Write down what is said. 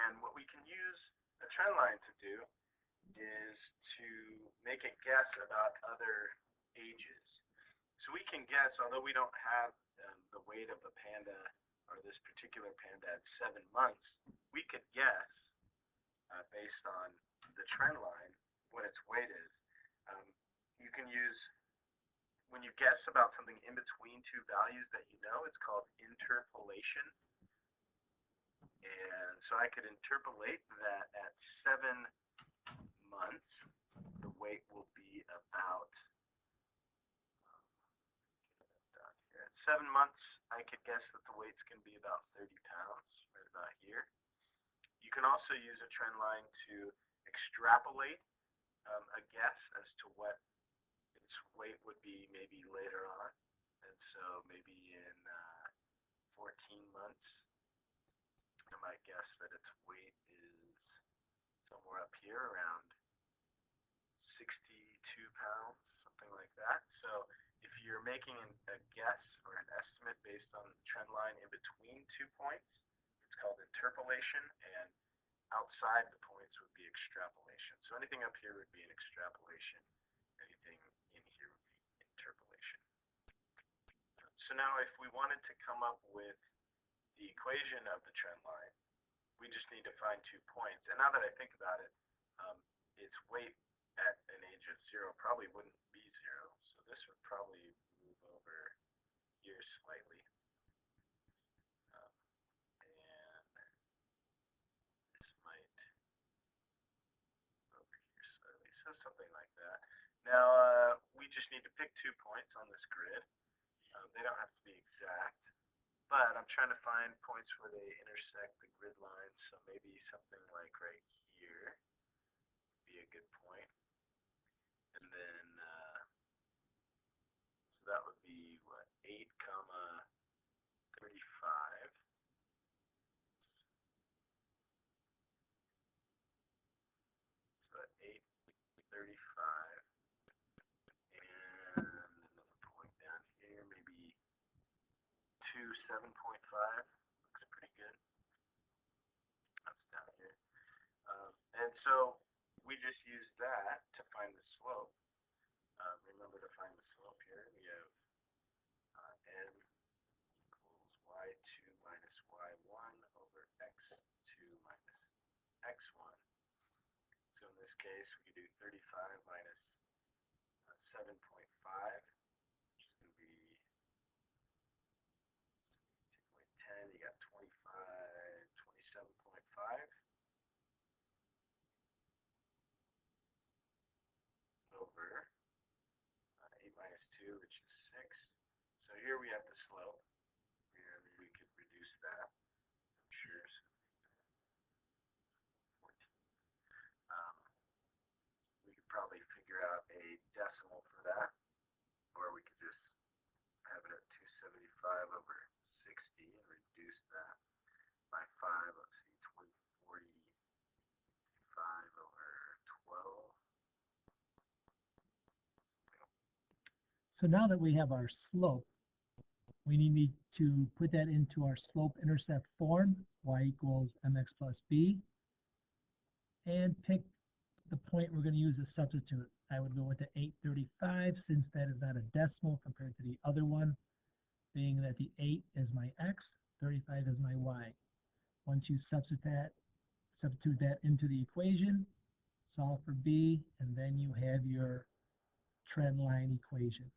And what we can use a trend line to do is to make a guess about other ages. So we can guess, although we don't have the weight of a panda or this particular panda at 7 months, we could guess based on the trend line what its weight is. Um, you can use, when you guess about something in between two values that you know, it's called interpolation. And so I could interpolate that at 7 months, the weight will be about, at 7 months, I could guess that the weight's going to be about 30 pounds, right about here. You can also use a trend line to extrapolate a guess as to what its weight would be maybe later on. And so maybe in 14 months, I might guess that its weight is somewhere up here around 62 pounds, something like that. So if you're making a guess or an estimate based on the trend line in between 2 points, it's called interpolation, and outside the points would be extrapolation. So anything up here would be an extrapolation, anything in here would be interpolation. So now if we wanted to come up with the equation of the trend line, we just need to find 2 points. And now that I think about it, its weight at an age of 0 probably wouldn't be 0. So this would probably move over here slightly. And this might move over here slightly. So something like that. Now, we just need to pick 2 points on this grid. They don't have to be exact, but I'm trying to find points where they intersect the grid lines, so maybe something like right here would be a good point. And then, so that would be, what, 8, 35. So 8, 35. And another point down here, maybe 2, 7.5. Looks pretty good. That's down here. And so we just use that to find the slope. Remember to find the slope here. We have n equals y2 minus y1 over x2 minus x1. So in this case, we could do 35 minus 7.5, which is going to be, take away 10, you got 27.5 over 8 minus 2, which is 6. So here we have the slope. Here we could reduce that, I'm sure. So 14. We could probably figure out a decimal for that, or we could just have it at 275 over 60 and reduce that by 5. Let's see, 2045 over 12. So now that we have our slope, we need to put that into our slope-intercept form, y equals mx plus b, and pick the point we're going to use as substitute. I would go with the 835 since that is not a decimal compared to the other one, being that the 8 is my x, 35 is my y. Once you substitute that into the equation, solve for b, and then you have your trend line equation.